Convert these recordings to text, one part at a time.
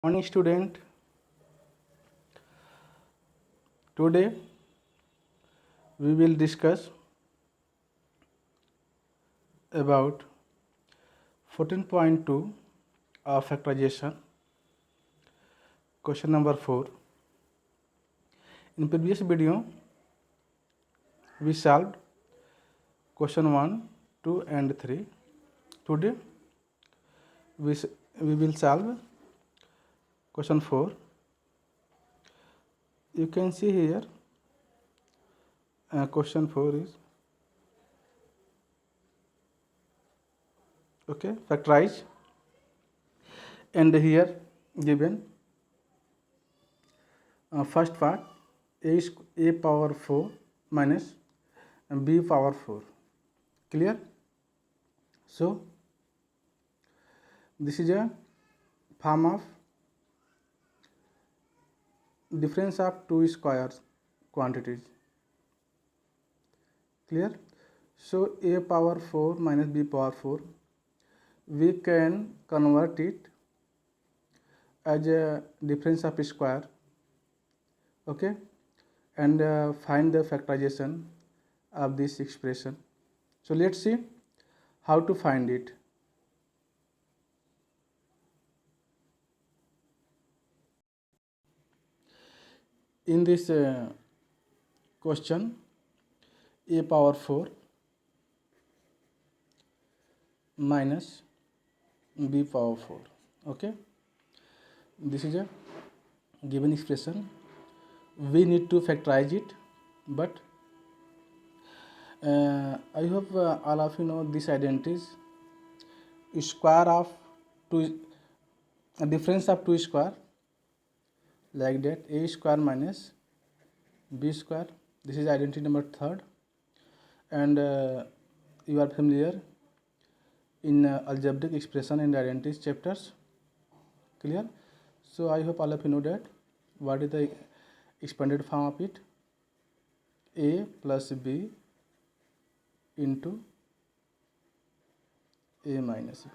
Morning student. Today we will discuss about 14.2 of factorization, question number 4. In previous video we solved question 1, 2 and 3. Today we will solve question 4. You can see here question 4 is factorize, and here given first part a power 4 minus b power 4. Clear? So this is a form of difference of two squares quantities. Clear? So a power 4 minus b power 4, we can convert it as a difference of square, okay, and find the factorization of this expression. So let's see how to find it. In this question, a power 4 minus b power 4, okay, this is a given expression. We need to factorize it, but I hope all of you know this identities. Square of two, a difference of two square, like that, a square minus b square. This is identity number 3rd, and you are familiar in algebraic expression and identities chapters. Clear? So I hope all of you know that what is the expanded form of it. A plus b into a minus b.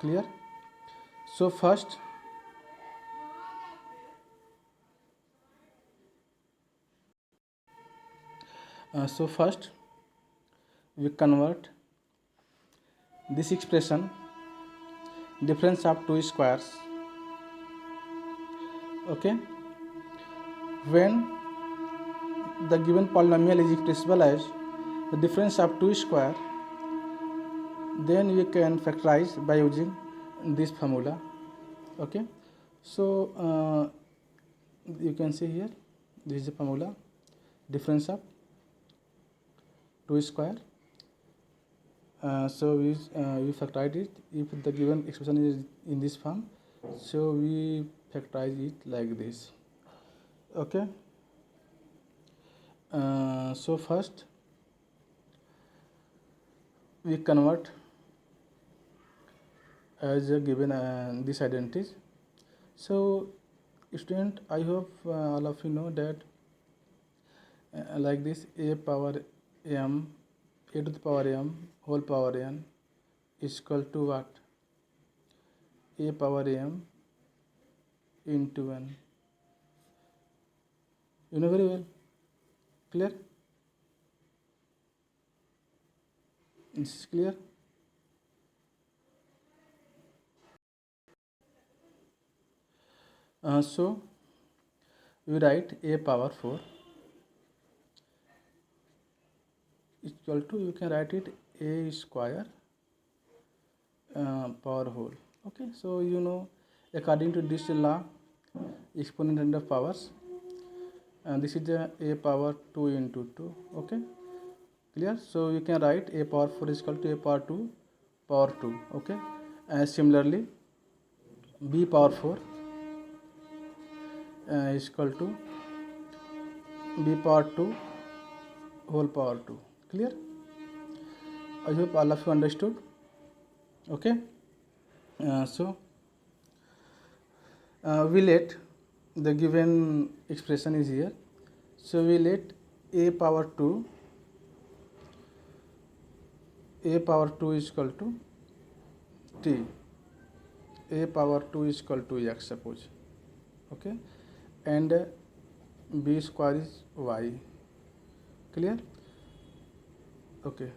Clear? So first we convert this expression difference of two squares, okay, when the given polynomial is expressible as the difference of two square, then we can factorize by using this formula, okay. So you can see here, this is the formula, difference of two square. So we factorize it if the given expression is in this form. So we factorize it like this, okay. So first we convert as a given these identities. So student, I hope all of you know that like this, a power m, a to the power m whole power n is equal to what? A power m into n. You know very well. Clear? This is clear? So we write a power 4 is equal to, you can write it a square power whole, okay. So you know, according to this law, exponent under powers, and this is the a power 2 into 2, okay. Clear? So you can write a power 4 is equal to a power 2 power 2, okay. And similarly b power 4 is equal to b power 2 whole power 2. Clear? I hope all of you understood, okay. So we let the given expression is here, so we let a power 2 is equal to t, a power 2 is equal to x, suppose, okay, and b square is y. Clear? Okay,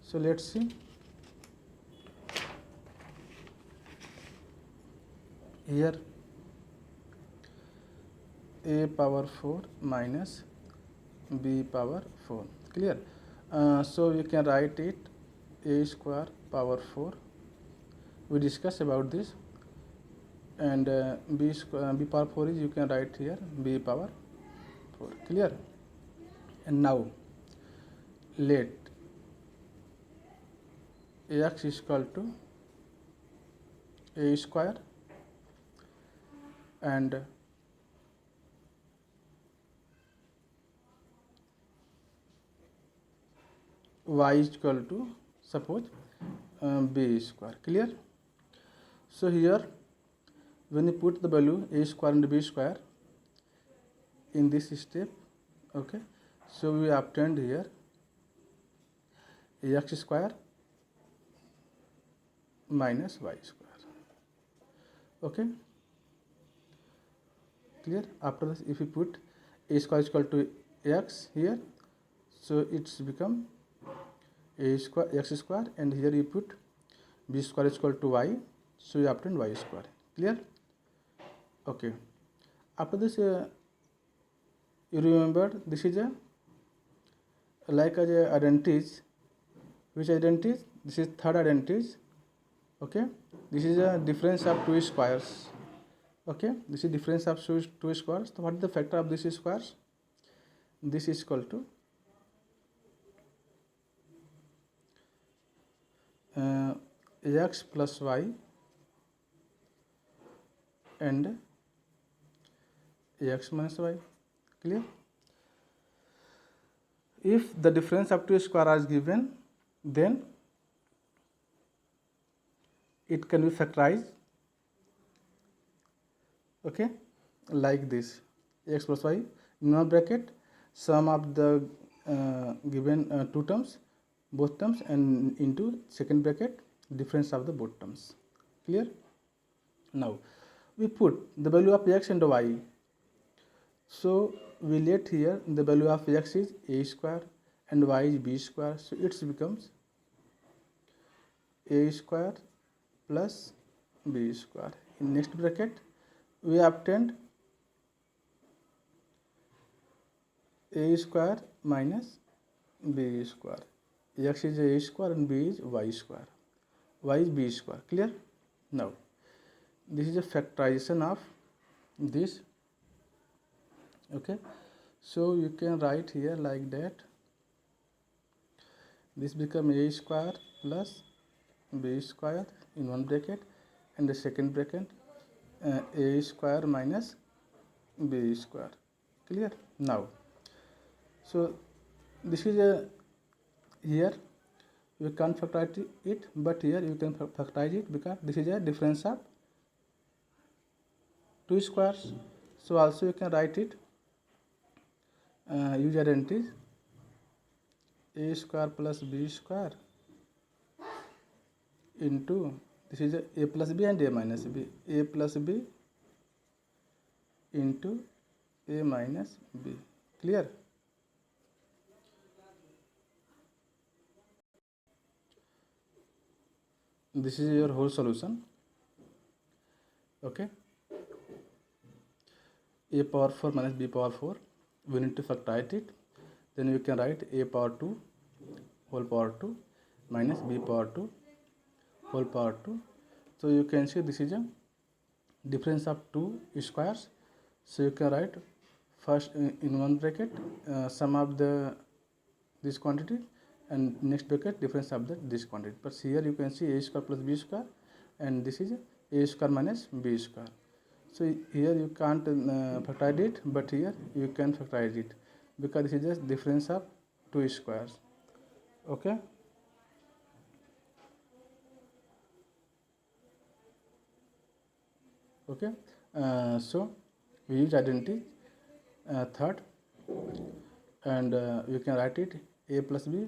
so let's see. Here a power 4 minus b power 4. Clear? So you can write it a square power 4. We discussed about this, and b power 4 is, you can write here b power 4. Clear? And now let x is equal to a square and y is equal to, suppose, b square. Clear? So here when you put the value a square and b square in this step, okay, so we obtained here x square minus y square. Okay, clear? After this, if you put a square is equal to x here, so it's become a square x square, and here you put b square is equal to y, so you obtain y square. Clear? Okay, after this you remember this is a like as a identities. Which identities? This is third identities. Okay, this is a difference of two squares. Okay, this is difference of two squares. So what is the factor of these squares? This is equal to x plus y and x minus y. Clear? If the difference of two squares is given, then it can be factorized, okay, like this: x plus y in one bracket, sum of the given two terms, both terms, and into second bracket difference of the both terms. Clear? Now we put the value of x and y. So we let here the value of x is a square and y is b square, so it becomes a square plus b square. In next bracket we obtained a square minus b square. X is a square and b is y square. Y is b square. Clear? Now this is a factorization of this. Okay, so you can write here like that. This become a square plus b square in one bracket, and the second bracket a square minus b square. Clear? Now, so this is a, here you can't factorize it, but here you can factorize it because this is a difference of two squares. So also you can write it use identities a square plus b square into, this is a plus b and a minus b, a plus b into a minus b. Clear? This is your whole solution. Okay, a power 4 minus b power 4, we need to factorize it. Then you can write a power 2 whole power 2 minus b power 2 whole power 2. So you can see this is a difference of two squares. So you can write first in one bracket sum of the this quantity, and next bracket difference of this quantity. But here you can see a square plus b square, and this is a square minus b square. So here you can't factorize it, but here you can factorize it because this is just difference of two squares. Okay. Okay. So we use identity third, and you can write it a plus b,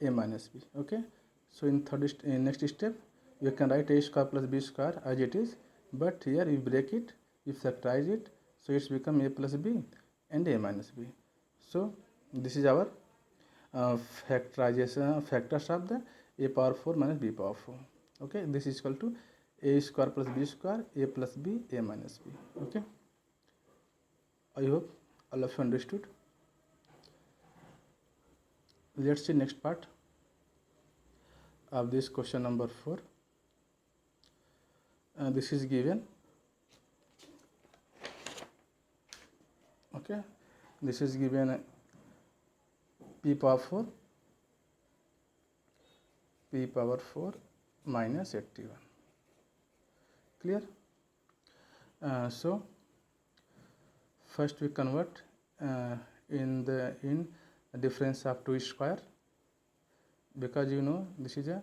a minus b. Okay. So in next step you can write a square plus b square as it is, but here you break it, you factorize it, so it's become a plus b and a minus b. So this is our factorization factors of the a power 4 minus b power 4. Okay, this is equal to a square plus b square, a plus b, a minus b. Okay, I hope all of you understood. Let's see next part of this question number 4. This is given. Okay, this is given p power 4 minus 81. Clear? So first we convert in the difference of 2 square, because you know this is a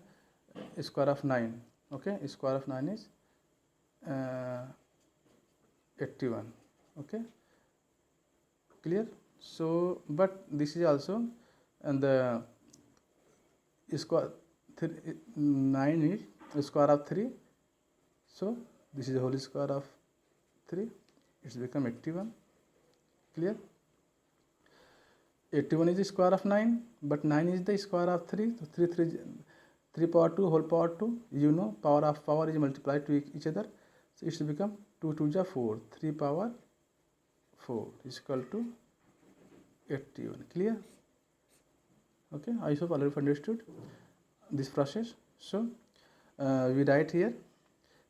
square of 9. Okay, square of 9 is 81. Okay, clear? So but this is also, and the square 9 is square of 3, so this is the whole square of 3, it's become 81. Clear? 81 is the square of 9, but 9 is the square of 3, so 3 power 2 whole power 2, you know power of power is multiplied to each other, so it's become 2 2 is 4, 3 power 4 is equal to 81. Clear? Okay, I hope all of you understood this process. So we write here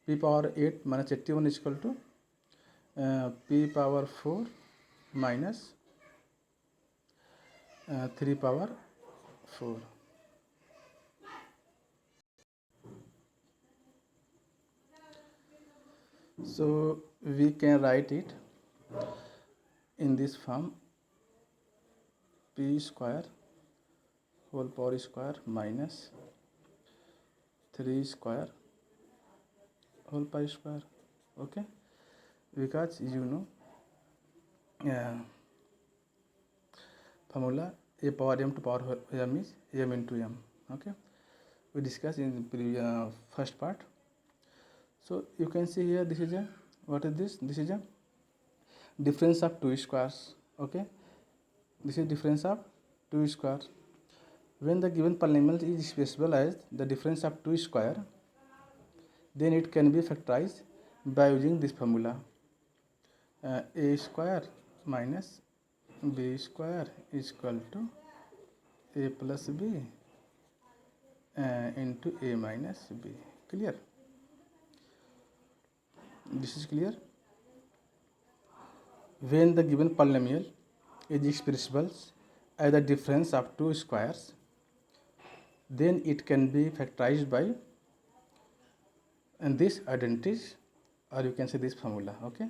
p power 8 minus 81 is equal to p power 4 minus 3 power 4. So we can write it in this form: p square whole power square minus 3 square whole pi square. Okay, because you know formula a power m to power m is m into m. Okay, we discussed in the previous first part. So you can see here, this is a, what is this? This is a difference of 2 squares. Okay, this is difference of 2 squares. When the given polynomial is expressible as the difference of 2 square, then it can be factorized by using this formula: a square minus b square is equal to a plus b into a minus b. Clear? This is clear. When the given polynomial is expressible as the difference of 2 squares, then it can be factorized by this identity, or you can say this formula. Okay,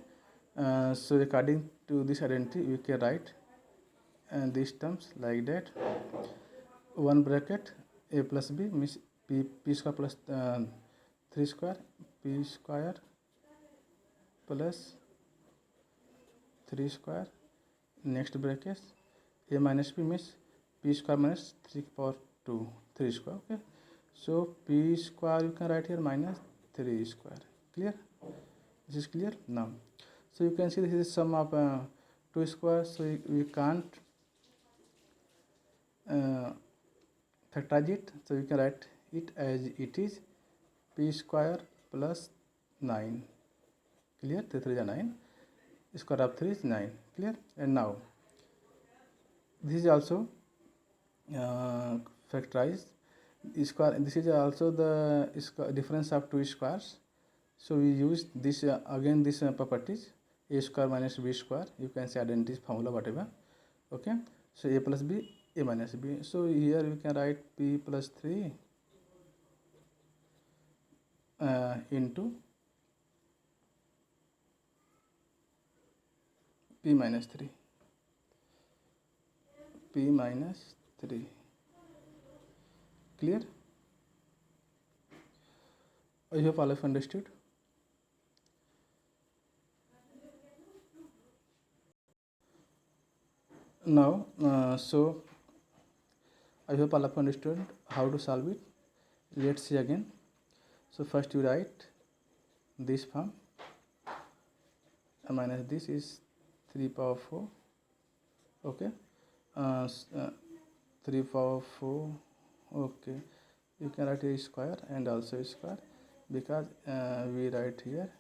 so according to this identity, we can write these terms like that: 1 bracket a plus b means p square plus 3 square, p square plus 3 square, next bracket a minus b means p square minus 3 power 2 3 square. Okay, so p square you can write here minus 3 square. Clear? This is clear now. So you can see this is sum of 2 squares, so we can't factorize it, so you can write it as it is: p square plus 9. Clear? 3 3 is 9, square of 3 is 9. Clear? And now this is also factorized square. This is also the difference of 2 squares, so we use this again this properties: a square minus b square, you can say identity formula, whatever. Okay, so a plus b, a minus b. So here we can write p plus 3 into p minus 3, p minus 3. Clear? I hope all of you understood. Now so I hope all of you understood how to solve it. Let's see again. So first you write this form, minus this is 3 power 4. Okay, 3 power 4. Okay, you can write a square and also a square, because we write here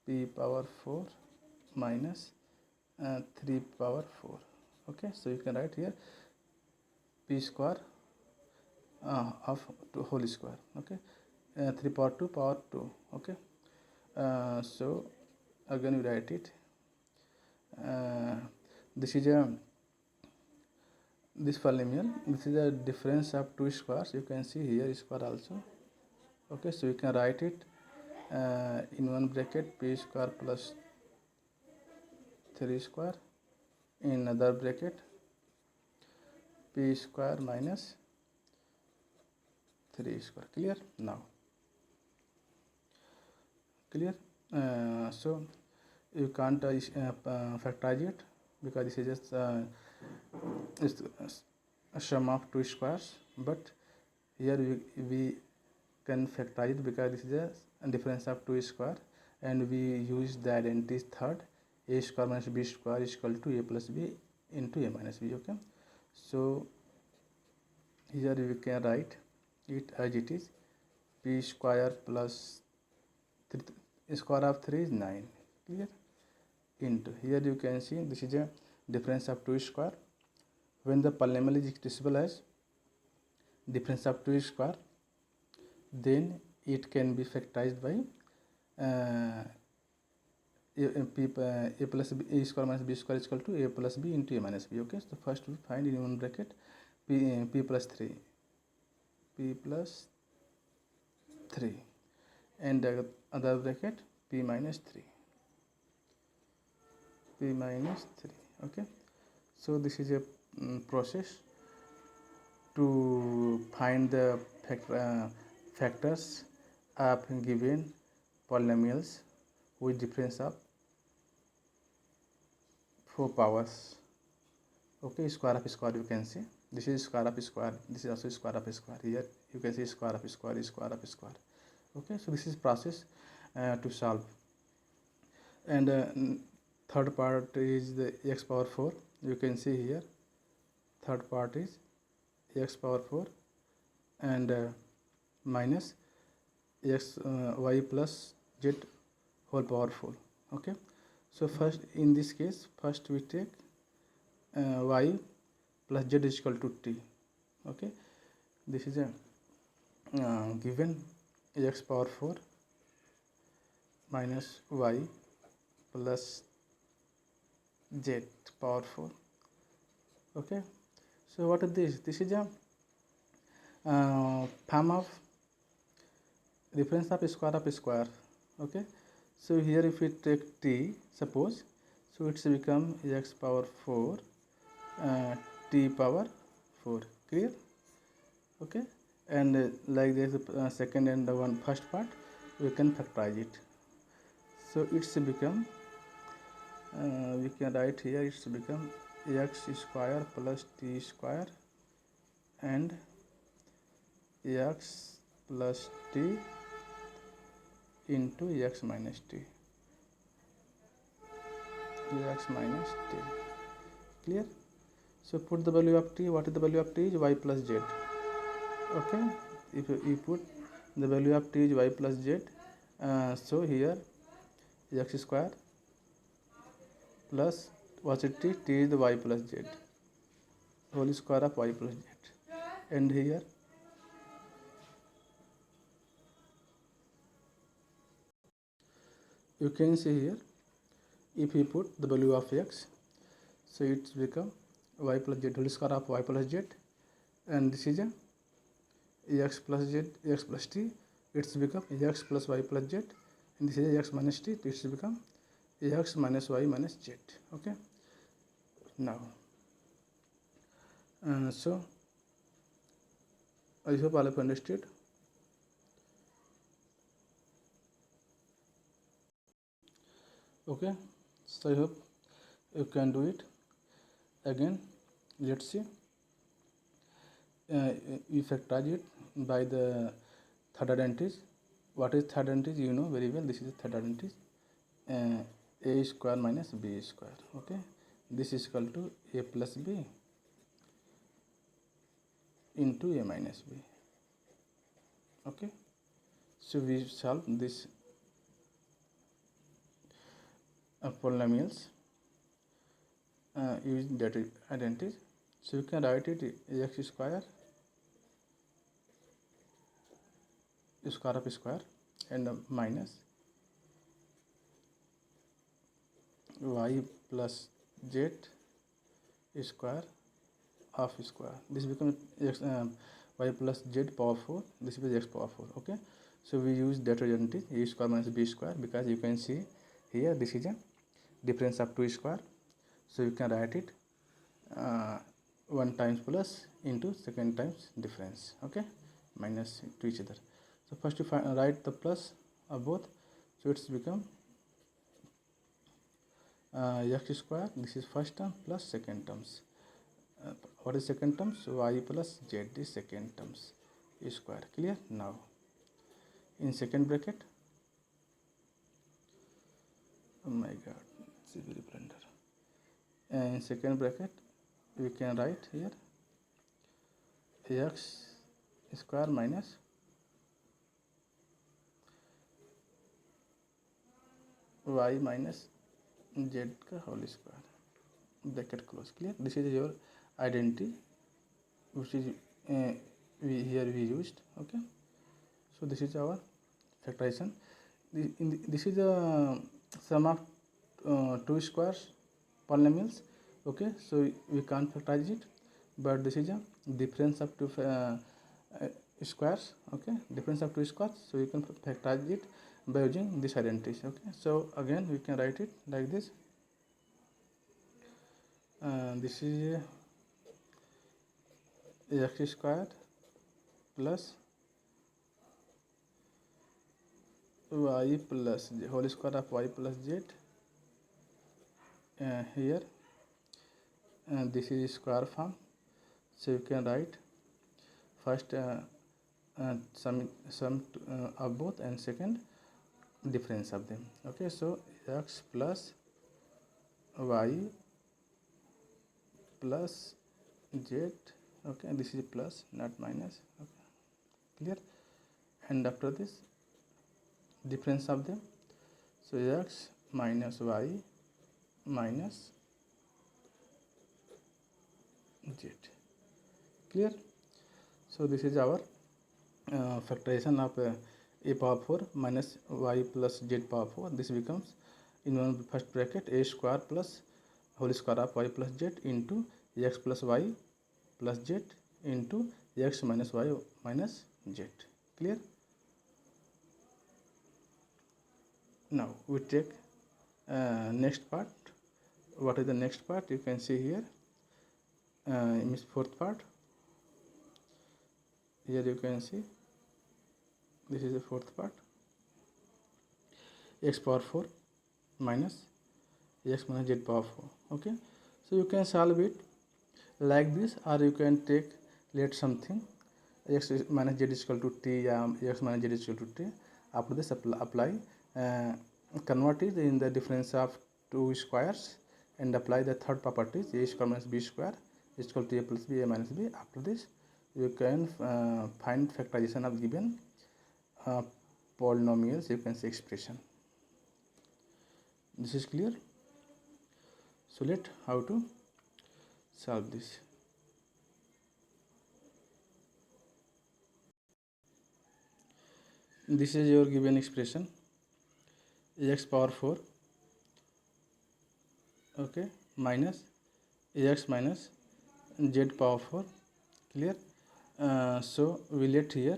p power 4 minus 3 power 4. Okay, so you can write here p square of 2 whole square. Okay, 3 power 2 power 2. Okay, so again we write it. This is a this polynomial. This is a difference of two squares. You can see here square also. Okay, so you can write it in one bracket p square plus 3 square, in another bracket p square minus 3 square. Clear? Now clear. So you can't factorize it, because this is just it's a sum of two squares, but here we can factorize it, because this is a difference of two square, and we use the identity third, a square minus b square is equal to a plus b into a minus b. Okay, so here we can write it as it is, p square plus 3, square of 3 is 9. Clear? Into here you can see this is a difference of two square. When the polynomial is expressible as difference of two square, then it can be factorized by a plus b, a square minus b square is equal to a plus b into a minus b. Okay, so first we find in one bracket p plus 3, and other bracket p minus 3. Okay, so this is a process to find the factors of given polynomials with difference of 4 powers. Okay, square of square you can see. This is square of square. This is also square of square. Here you can see square of square is square of square. Okay, so this is process to solve. And third part is the x power 4. You can see here third part is x power 4 and minus x y plus z whole power 4. Okay, so first in this case first we take y plus z is equal to t. Okay, this is a given x power 4 minus y plus z power 4. Okay, so what is this? This is a form of difference of square of square. Okay, so here if we take t, suppose, so it's become x power 4 t power 4. Clear? Okay, and like this second and the one first part we can factorize it. So it's become we can write here it's become x square plus t square and x plus t into x minus t. Clear? So put the value of t. What is the value of t? Is y plus z. Okay, if you put the value of t is y plus z, so here x square plus what's it t? T is the y plus z, whole square of y plus z, and here you can see here if you put the value of x, so it's become y plus z, whole square of y plus z, and this is a x plus z, x plus t, it's become x plus y plus z, and this is x minus t, it's become x minus y minus z. Okay, now so I hope all of you understood. Okay, so I hope you can do it. Again, let's see. We factorize it by the third identity. what is third identity? You know very well. This is the third identity. A square minus b square. Okay, this is equal to a plus b into a minus b. Okay, so we solve this polynomials using that identity. So you can write it x square of square and minus y plus z square of square. This becomes x, y plus z power 4. This is x power 4. Okay, so we use that identity a square minus b square, because you can see here this is a difference of 2 square. So you can write it 1 times plus into second times difference. Okay, minus to each other. So first you write the plus of both. So it's become x square, this is first term, plus second terms. What is second terms? Y plus z is second terms square. Clear? Now in second bracket, oh my god, it's a very blunder. In second bracket we can write here x square minus y minus z का whole square, bracket close. Clear? This is your identity which is we used. Okay, so this is our factorization. This is the sum of 2 squares polynomials. Okay, so we can't factorize it, but this is a difference of 2 squares. Okay, difference of 2 squares, so you can factorize it by using this identity. Okay, so again we can write it like this. This is x square plus y plus z, whole square of y plus z. Here this is square form, so you can write first sum of both and second difference of them. Okay, so x plus y plus z. Okay, this is plus, not minus. Okay, clear? And after this difference of them, so x minus y minus z. Clear? So this is our factorization of a power 4 minus y plus z power 4. This becomes in one first bracket a square plus whole square of y plus z into x plus y plus z into x minus y minus z. Clear? Now we take next part. What is the next part? You can see here. Means fourth part. Here you can see this is the fourth part. X power 4 minus x minus z power 4. Okay, so you can solve it like this, or you can take let something x minus z is equal to t, x minus z is equal to t. After this apply convert it in the difference of 2 squares and apply the third properties a square minus b square is equal to a plus b, a minus b. After this you can find factorization of given polynomials, you can say expression. This is clear? So let how to solve this. This is your given expression x power 4, okay, minus x minus z power 4. Clear? So we let here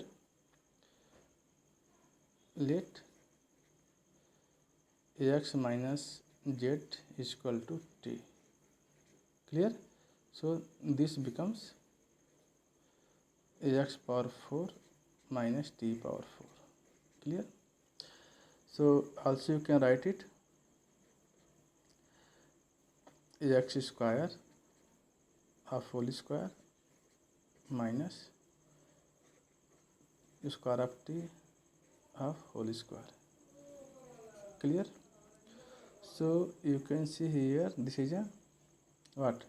let x minus z is equal to t. Clear? So this becomes x power 4 minus t power 4. Clear? So also you can write it x square of whole square minus square of t of whole square. Clear? So you can see here this is a what?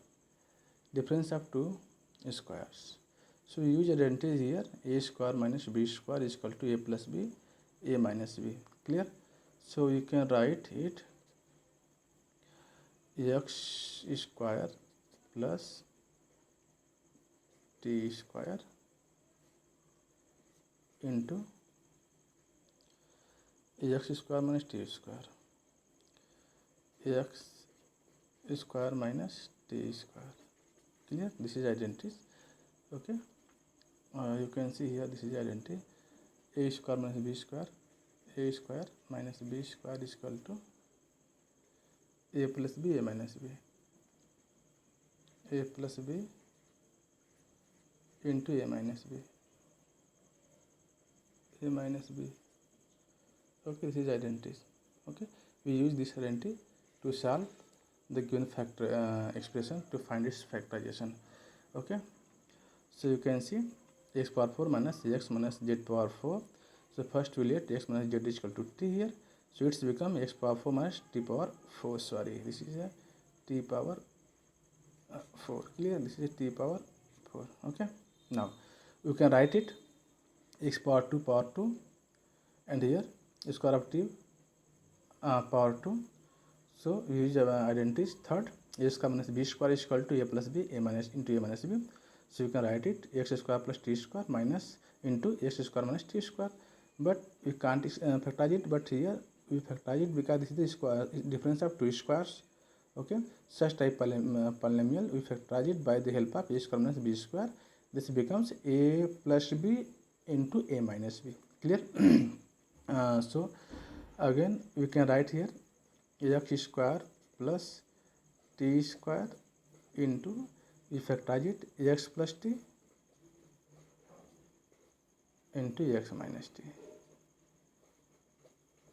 Difference of two squares. So use identity here, a square minus b square is equal to a plus b, a minus b. Clear? So you can write it x square plus t square into x square minus t square, x square minus t square. Clear? This is identity. Okay, you can see here this is identity, a square minus b square, a square minus b square is equal to a plus b, a minus b, a plus b into a minus b, a minus b. Okay, this is identity. Okay, we use this identity to solve the given factor expression to find its factorization. Okay, so you can see x power 4 minus x minus z power 4. So first we let x minus z is equal to t here. So it's become x power 4 minus t power 4. Sorry, this is a t power 4. Clear? This is a t power 4. Okay, now you can write it x power 2 and here square of t power 2. So we use identities. Third, a square minus b square is equal to a plus b, a minus into a minus b. So you can write it x square plus t square minus into x square minus t square. But we can't factorize it, but here we factorize it because this is the square difference of two squares. Okay, such type polynomial we factorize it by the help of a square minus b square. This becomes a plus b into a minus b. Clear? So again we can write here x square plus t square into, we factorize it, x plus t into x minus t.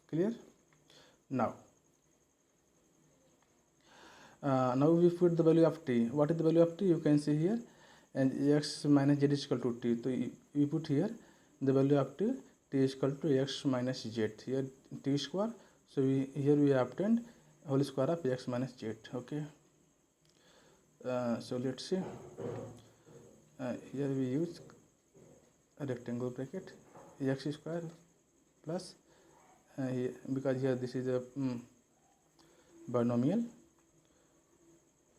Clear? Now now we put the value of t. What is the value of t? You can see here, and x minus z is equal to t. So we put here the value of t. T is equal to x minus z. Here t square. So here we obtained whole square of x minus z. Okay. So let's see. Here we use a rectangle bracket, x square plus because here this is a binomial,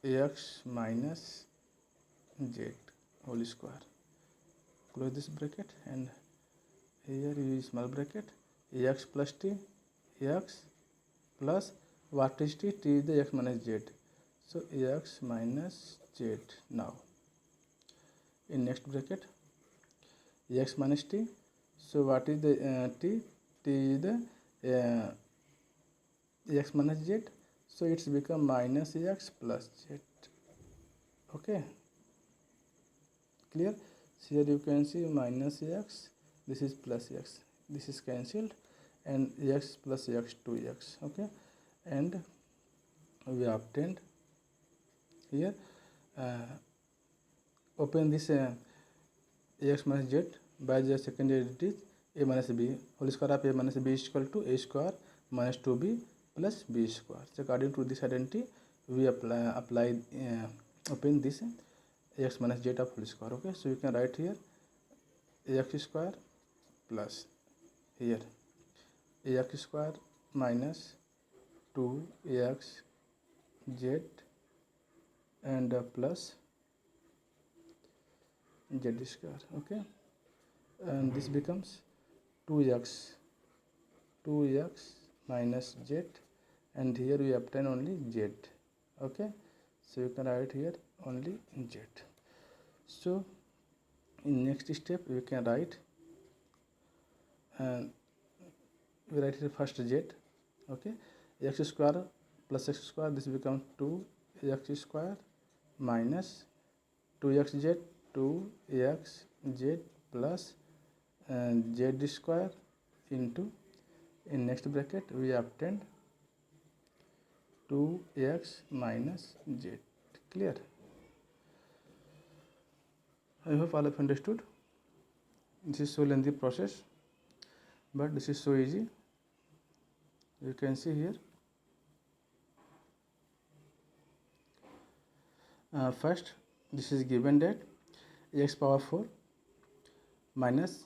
x minus z whole square. Close this bracket, and here we use small bracket, x plus t, x plus what is t? T is the x minus z. So x minus z. Now in next bracket, x minus t. So what is the t? T is the x minus z. So it's become minus x plus z. Okay, clear? So here you can see minus x, this is plus x, this is cancelled, and x plus x 2x. Okay, and we obtained here, open this x minus z by the second derivative a minus b, whole square of a minus b is equal to a square minus 2b plus b square. So according to this identity we apply open this x minus z of whole square. Okay, so you can write here x square plus here x square minus 2x z and plus z square. Okay, and this becomes 2x minus z, and here we obtain only z. Okay, so you can write here only z. So in next step we can write, we write here first z. Okay, x square plus x square, this becomes 2x square minus 2xz, 2xz plus z square into, in next bracket we obtained 2x minus z. Clear? I hope all of you understood. This is so lengthy process. but this is so easy. You can see here. First, this is given that x power 4 minus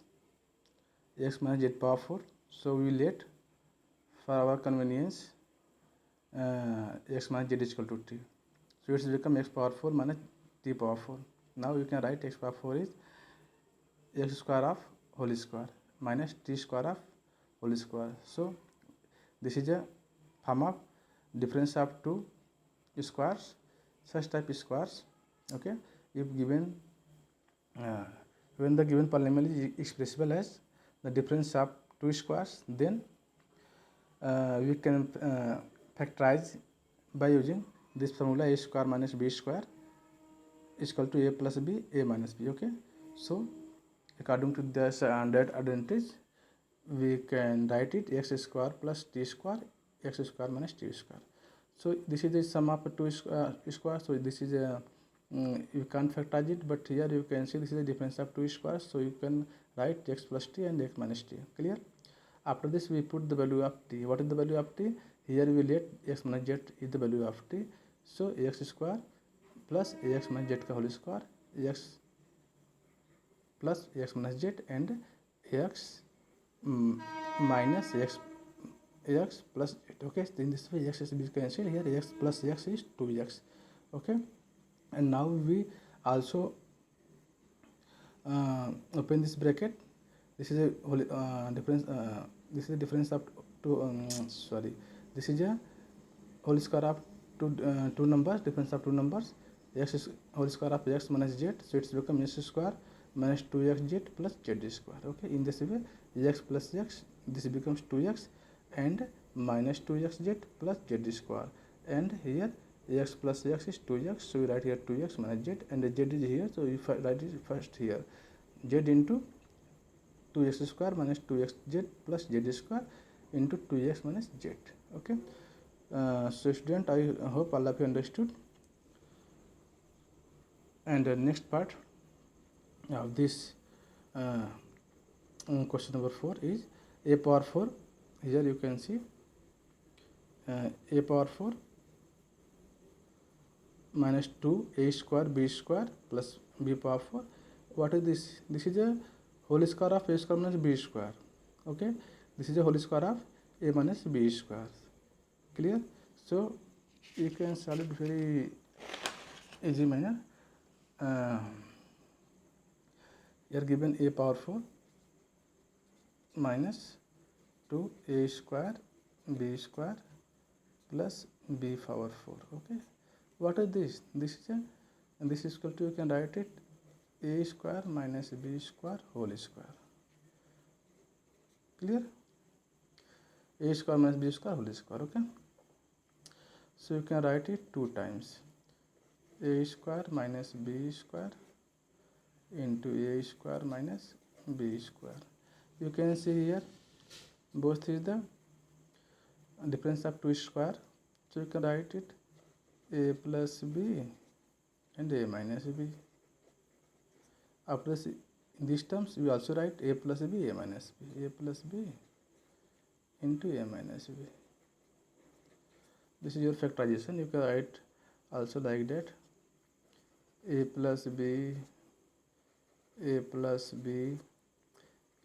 x minus z power 4. So we let, for our convenience, x minus z is equal to t. So it's become x power 4 minus t power 4. Now you can write x power 4 is x square of whole square minus t square of whole square. So this is a form of difference of two squares, such type squares. Okay, if given when the given polynomial is expressible as the difference of two squares, then we can factorize by using this formula: a square minus b square is equal to a plus b, a minus b. Okay, so according to this that advantage, we can write it x square plus t square, x square minus t square. So this is the sum of two square. So this is a you can't factorize it, but here you can see this is the difference of two squares. So you can write x plus t and x minus t. Clear? After this, we put the value of t. What is the value of t? Here we let x minus z is the value of t. So x square plus ax minus z का whole square, x plus x minus z and x minus x plus z. Okay, in this way x is cancelled. Here x plus x is 2x. Okay, and now we also open this bracket. This is a whole difference. This is the difference of two. This is a whole square of two numbers. Difference of two numbers. X is whole square of x minus z. So it's become x square minus 2xz plus z square. Okay, in this way x plus x, this becomes 2x and minus 2xz plus z square, and here x plus x is 2x, so we write here 2x minus z, and z is here, so we write it first here z into 2x square minus 2xz plus z square into 2x minus z. Okay, so student, I hope all of you understood. And the next part of this question number 4 is a power 4. Here you can see a power 4 minus 2a square b square plus b power 4. What is this? This is a whole square of a square minus b square. Okay, this is a whole square of a minus b square. Clear? So you can solve it very easy manner. Here given a power 4 minus 2a square b square plus b power 4. Okay, what is this? This is this is equal to, you can write it a square minus b square whole square. Clear? A square minus b square whole square. Okay, so you can write it two times: a square minus b square into a square minus b square. You can see here both is the difference of two square, so you can write it a plus b and a minus b. After this, in these terms we also write a plus b, a minus b, a plus b into a minus b. This is your factorization. You can write also like that: a plus b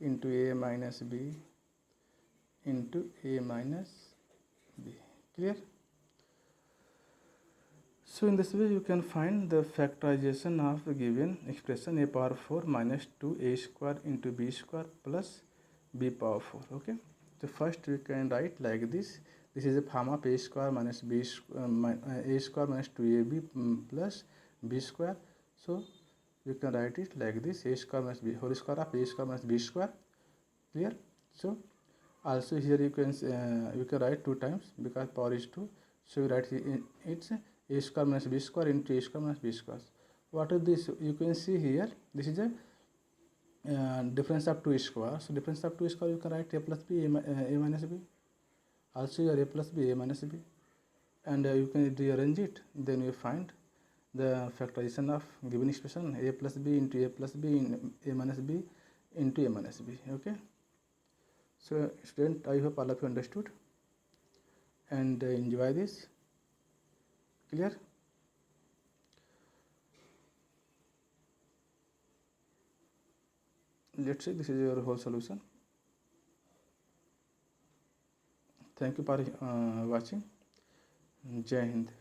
into a minus b into a minus b. Clear? So in this way you can find the factorization of the given expression a power 4 minus 2a square into b square plus b power 4. Okay, so first we can write like this. This is a form of a square minus b a square minus 2ab plus b square. So you can write it like this: a square minus b whole square of a square minus b square. Clear? So also here you can write two times because power is 2. So you write it's a square minus b square into a square minus b square. What is this? You can see here this is a difference of two square. So difference of two square, you can write a plus b, a minus b. Also here a plus b, a minus b, and you can rearrange it. Then you find the factorization of given expression a plus b into a plus b in a minus b into a minus b. Okay, So student, I hope all of you understood and enjoy this. Clear? Let's see, this is your whole solution. Thank you for watching. Jai Hind.